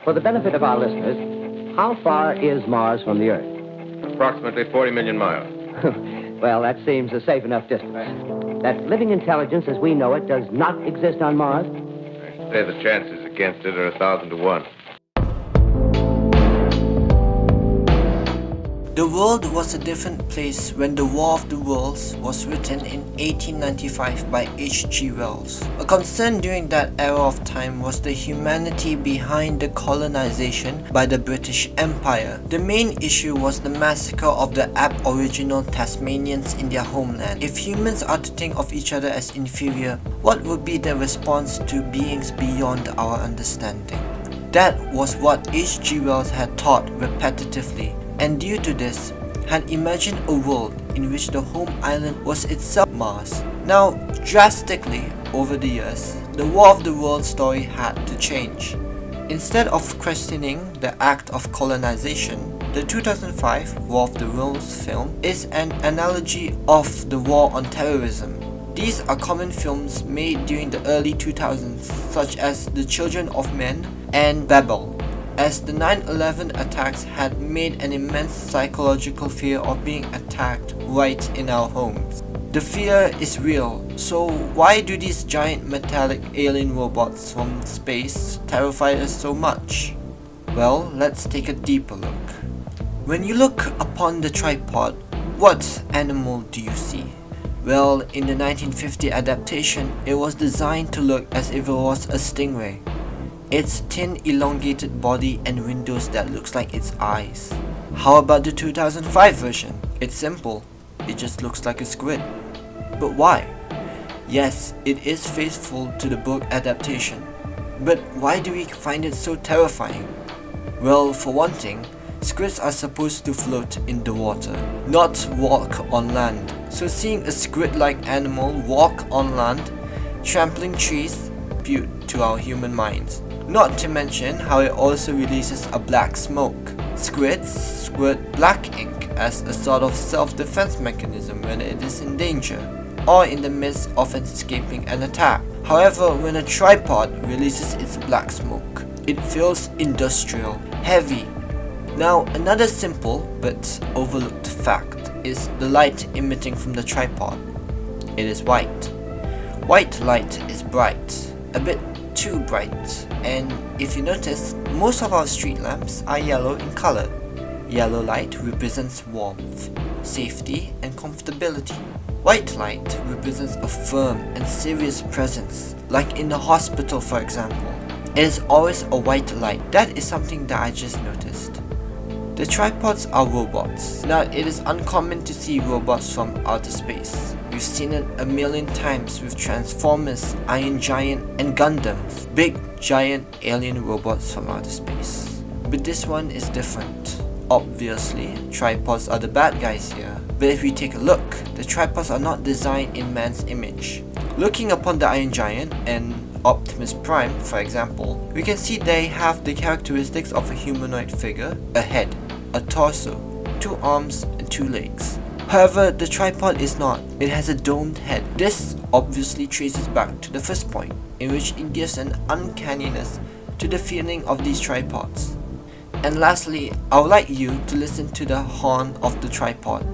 For the benefit of our listeners, how far is Mars from the Earth? Approximately 40 million miles. Well, that seems a safe enough distance. That living intelligence as we know it does not exist on Mars? I should say the chances against it are 1,000 to 1. The world was a different place when The War of the Worlds was written in 1895 by H.G. Wells. A concern during that era of time was the humanity behind the colonization by the British Empire. The main issue was the massacre of the Aboriginal Tasmanians in their homeland. If humans are to think of each other as inferior, what would be the response to beings beyond our understanding? That was what H.G. Wells had taught repetitively, and due to this, had imagined a world in which the home island was itself Mars. Now, drastically over the years, the War of the Worlds story had to change. Instead of questioning the act of colonization, the 2005 War of the Worlds film is an analogy of the war on terrorism. These are common films made during the early 2000s, such as The Children of Men and Babel, as the 9/11 attacks had made an immense psychological fear of being attacked right in our homes. The fear is real, so why do these giant metallic alien robots from space terrify us so much? Well, let's take a deeper look. When you look upon the tripod, what animal do you see? Well, in the 1950 adaptation, it was designed to look as if it was a stingray. Its thin elongated body and windows that looks like its eyes. How about the 2005 version? It's simple, it just looks like a squid. But why? Yes, it is faithful to the book adaptation. But why do we find it so terrifying? Well, for one thing, squids are supposed to float in the water, not walk on land. So seeing a squid-like animal walk on land, trampling trees, built to our human minds. Not to mention how it also releases a black smoke. Squids squirt black ink as a sort of self-defense mechanism when it is in danger, or in the midst of escaping an attack. However, when a tripod releases its black smoke, it feels industrial, heavy. Now, another simple but overlooked fact is the light emitting from the tripod. It is white. White light is bright, a bit too bright, and if you notice, most of our street lamps are yellow in color. Yellow light represents warmth, safety, and comfortability. White light represents a firm and serious presence, like in the hospital for example. It is always a white light. That is something that I just noticed. The tripods are robots. Now, it is uncommon to see robots from outer space. We've seen it a million times with Transformers, Iron Giant, and Gundams. Big, giant alien robots from outer space. But this one is different. Obviously, tripods are the bad guys here. But if we take a look, the tripods are not designed in man's image. Looking upon the Iron Giant and Optimus Prime, for example, we can see they have the characteristics of a humanoid figure, a head, a torso, 2 arms, and 2 legs. However, the tripod is not. It has a domed head. This obviously traces back to the first point, in which it gives an uncanniness to the feeling of these tripods. And lastly, I would like you to listen to the horn of the tripod.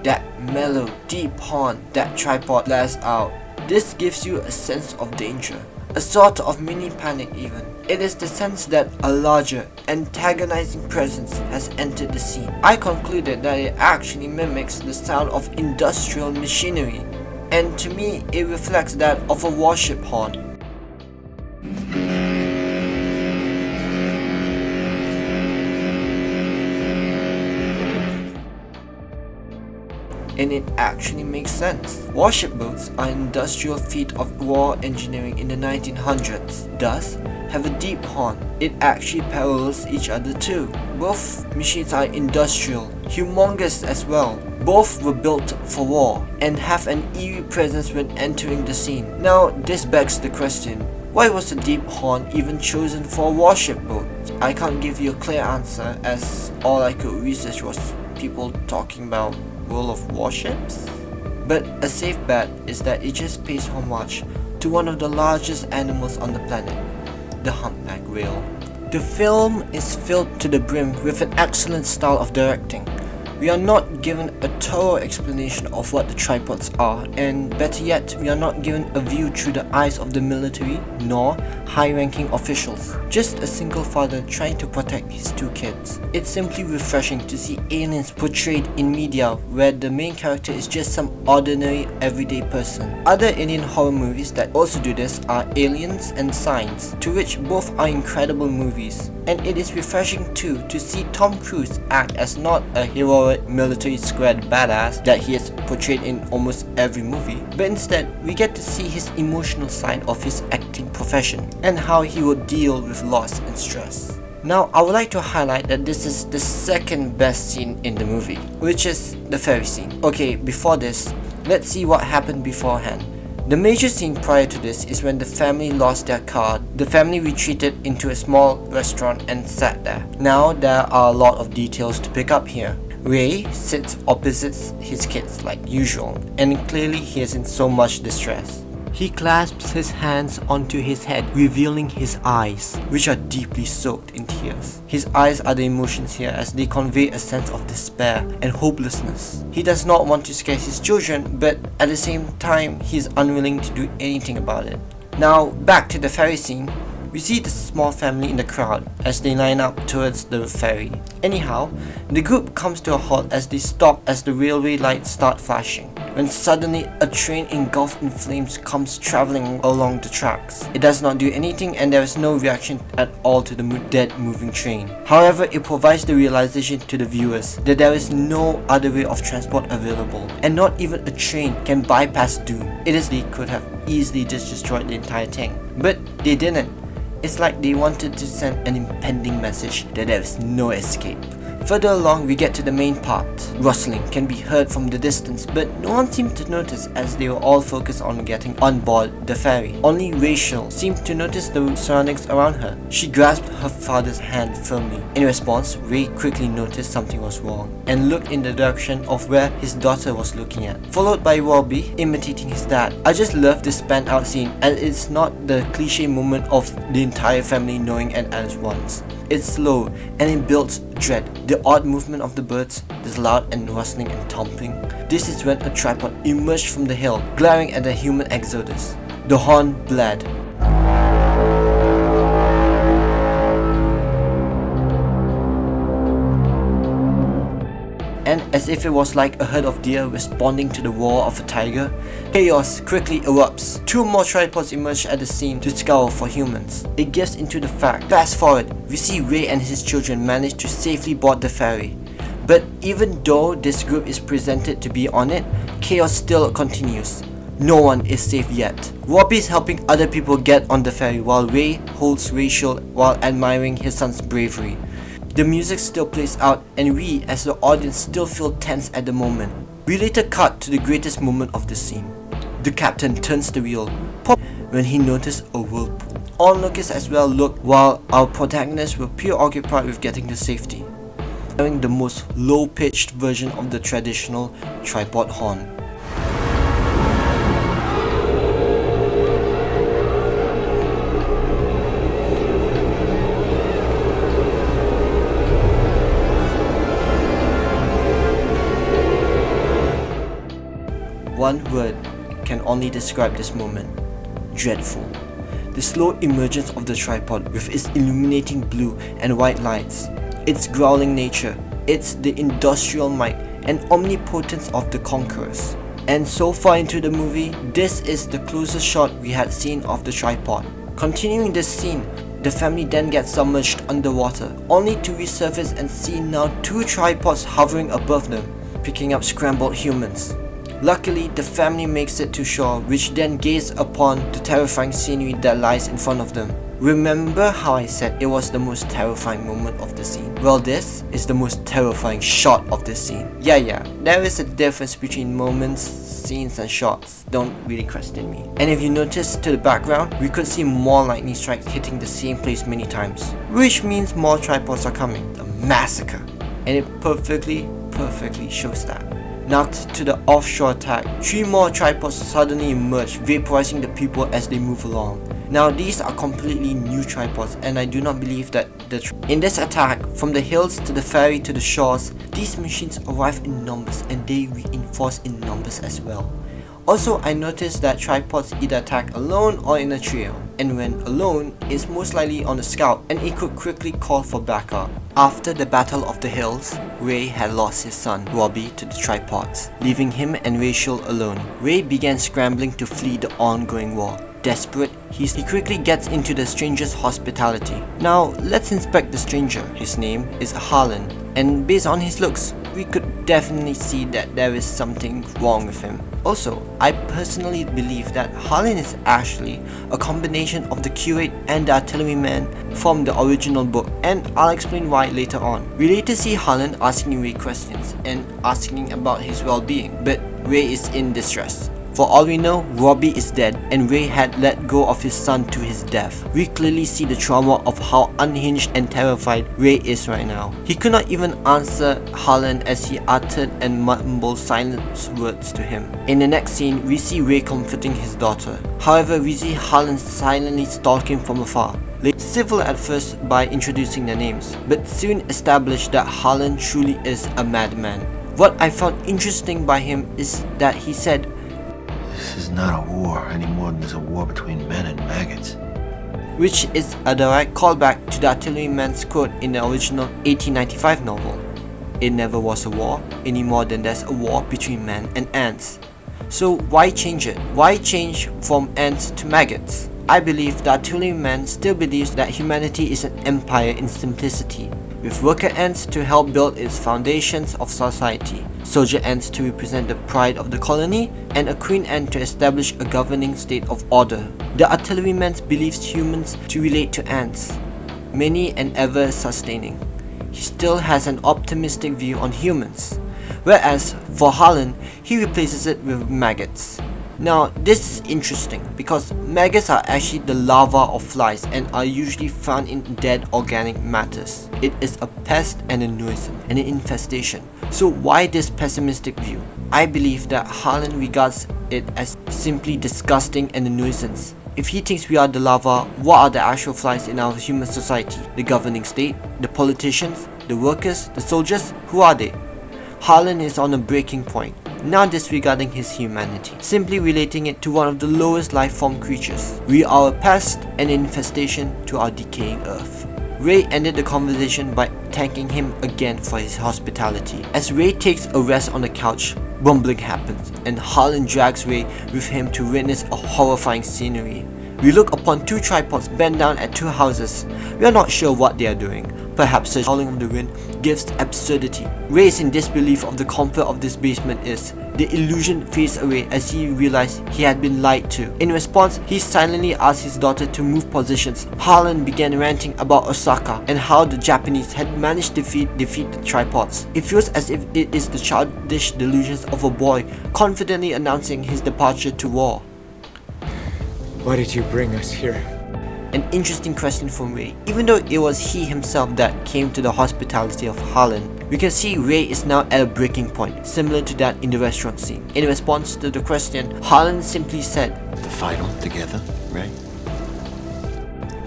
That mellow, deep horn that tripod lets out. This gives you a sense of danger, a sort of mini panic even. It is the sense that a larger, antagonizing presence has entered the scene. I concluded that it actually mimics the sound of industrial machinery, and to me it reflects that of a warship horn. And it actually makes sense. Warship boats are an industrial feat of war engineering in the 1900s, thus have a deep horn. It actually parallels each other too. Both machines are industrial, humongous as well. Both were built for war and have an eerie presence when entering the scene. Now, this begs the question, why was the deep horn even chosen for a warship boat? I can't give you a clear answer as all I could research was people talking about World of Warships. But a safe bet is that it just pays homage to one of the largest animals on the planet, the humpback whale. The film is filled to the brim with an excellent style of directing. We are not given a thorough explanation of what the tripods are, and better yet, we are not given a view through the eyes of the military nor high-ranking officials. Just a single father trying to protect his two kids. It's simply refreshing to see aliens portrayed in media where the main character is just some ordinary everyday person. Other alien horror movies that also do this are Aliens and Signs, to which both are incredible movies. And it is refreshing too to see Tom Cruise act as not a heroic military squad badass that he is portrayed in almost every movie, but instead we get to see his emotional side of his acting profession and how he would deal with loss and stress. Now I would like to highlight that this is the second best scene in the movie, which is the ferry scene. Okay, before this, let's see what happened beforehand. The major scene prior to this is when the family lost their car. The family retreated into a small restaurant and sat there. Now there are a lot of details to pick up here. Ray sits opposite his kids like usual, and clearly he is in so much distress. He clasps his hands onto his head, revealing his eyes, which are deeply soaked in tears. His eyes are the emotions here as they convey a sense of despair and hopelessness. He does not want to scare his children, but at the same time, he is unwilling to do anything about it. Now, back to the ferry scene. We see the small family in the crowd as they line up towards the ferry. Anyhow, the group comes to a halt as they stop as the railway lights start flashing, when suddenly a train engulfed in flames comes travelling along the tracks. It does not do anything and there is no reaction at all to the dead moving train. However, it provides the realization to the viewers that there is no other way of transport available, and not even a train can bypass doom. It is they could have easily just destroyed the entire thing, but they didn't. It's like they wanted to send an impending message that there is no escape. Further along, we get to the main part. Rustling can be heard from the distance, but no one seemed to notice as they were all focused on getting on board the ferry. Only Rachel seemed to notice the surroundings around her. She grasped her father's hand firmly. In response, Ray quickly noticed something was wrong and looked in the direction of where his daughter was looking at, followed by Robbie imitating his dad. I just love this spanned out scene, and it's not the cliche moment of the entire family knowing and at once. It's slow and it builds dread. The odd movement of the birds, this loud and rustling and thumping. This is when a tripod emerged from the hill, glaring at the human exodus. The horn bled. And as if it was like a herd of deer responding to the roar of a tiger, chaos quickly erupts. Two more tripods emerge at the scene to scour for humans. It gives into the fact. Fast forward, we see Ray and his children manage to safely board the ferry. But even though this group is presented to be on it, chaos still continues. No one is safe yet. Robbie is helping other people get on the ferry while Ray holds Rachel while admiring his son's bravery. The music still plays out and we as the audience still feel tense at the moment. We later cut to the greatest moment of the scene. The captain turns the wheel, pop, when he noticed a whirlpool. Onlookers as well looked while our protagonists were preoccupied with getting to safety, hearing the most low-pitched version of the traditional tripod horn. One word can only describe this moment: dreadful. The slow emergence of the tripod with its illuminating blue and white lights, its growling nature, it's the industrial might and omnipotence of the conquerors. And so far into the movie, this is the closest shot we had seen of the tripod. Continuing this scene, the family then gets submerged underwater, only to resurface and see now two tripods hovering above them, picking up scrambled humans. Luckily, the family makes it to shore, which then gaze upon the terrifying scenery that lies in front of them. Remember how I said it was the most terrifying moment of the scene? Well, this is the most terrifying shot of the scene. Yeah, there is a difference between moments, scenes and shots. Don't really question me. And if you notice to the background, we could see more lightning strikes hitting the same place many times, which means more tripods are coming. A massacre. And it perfectly shows that. Now to the offshore attack. 3 more tripods suddenly emerge, vaporizing the people as they move along. Now these are completely new tripods, and I do not believe that in this attack, from the hills to the ferry to the shores, these machines arrive in numbers and they reinforce in numbers as well. Also, I noticed that tripods either attack alone or in a trio, and when alone, it's most likely on a scout and it could quickly call for backup. After the Battle of the Hills, Ray had lost his son, Robbie, to the tripods, leaving him and Rachel alone. Ray began scrambling to flee the ongoing war. Desperate, he quickly gets into the stranger's hospitality. Now, let's inspect the stranger. His name is Harlan, and based on his looks, we could definitely see that there is something wrong with him. Also, I personally believe that Harlan is actually a combination of the curate and the artilleryman from the original book, and I'll explain why later on. We later see Harlan asking Ray questions and asking about his well-being, but Ray is in distress. For all we know, Robbie is dead and Ray had let go of his son to his death. We clearly see the trauma of how unhinged and terrified Ray is right now. He could not even answer Harlan as he uttered and mumbled silent words to him. In the next scene, we see Ray comforting his daughter. However, we see Harlan silently stalking from afar. Civil at first by introducing their names, but soon established that Harlan truly is a madman. What I found interesting by him is that he said, "This is not a war any more than there's a war between men and maggots." Which is a direct callback to the artilleryman's quote in the original 1895 novel. It never was a war any more than there's a war between men and ants. So why change it? Why change from ants to maggots? I believe the artilleryman still believes that humanity is an empire in simplicity, with worker ants to help build its foundations of society, soldier ants to represent the pride of the colony, and a queen ant to establish a governing state of order. The artilleryman believes humans to relate to ants, many and ever sustaining. He still has an optimistic view on humans, whereas for Harlan, he replaces it with maggots. Now, this is interesting because maggots are actually the larvae of flies and are usually found in dead organic matters. It is a pest and a nuisance and an infestation. So why this pessimistic view? I believe that Harlan regards it as simply disgusting and a nuisance. If he thinks we are the larvae, what are the actual flies in our human society? The governing state? The politicians? The workers? The soldiers? Who are they? Harlan is on a breaking point, not disregarding his humanity, simply relating it to one of the lowest life form creatures. We are a pest and infestation to our decaying earth. Ray ended the conversation by thanking him again for his hospitality. As Ray takes a rest on the couch, rumbling happens and Harlan drags Ray with him to witness a horrifying scenery. We look upon 2 tripods bent down at 2 houses. We are not sure what they are doing. Perhaps the howling of the wind gives absurdity. Ray is in disbelief of the comfort of this basement is. The illusion fades away as he realized he had been lied to. In response, he silently asked his daughter to move positions. Harlan began ranting about Osaka and how the Japanese had managed to defeat the tripods. It feels as if it is the childish delusions of a boy confidently announcing his departure to war. Why did you bring us here? An interesting question from Ray. Even though it was he himself that came to the hospitality of Harlan, we can see Ray is now at a breaking point, similar to that in the restaurant scene. In response to the question, Harlan simply said, "The final together, right?"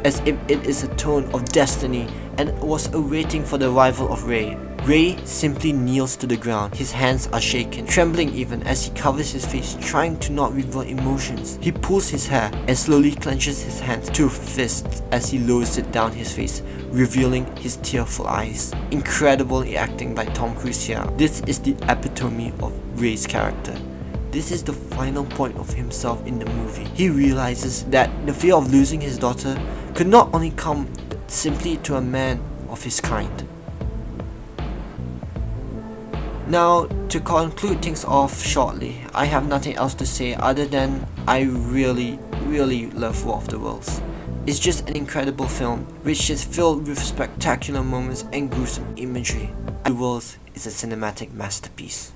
as if it is a tone of destiny and was awaiting for the arrival of Ray. Ray simply kneels to the ground. His hands are shaken, trembling even as he covers his face, trying to not reveal emotions. He pulls his hair and slowly clenches his hands to fists as he lowers it down his face, revealing his tearful eyes. Incredible acting by Tom Cruise here. This is the epitome of Ray's character. This is the final point of himself in the movie. He realizes that the fear of losing his daughter could not only come simply to a man of his kind. Now, to conclude things off shortly, I have nothing else to say other than I really love War of the Worlds. It's just an incredible film, which is filled with spectacular moments and gruesome imagery. The Worlds is a cinematic masterpiece.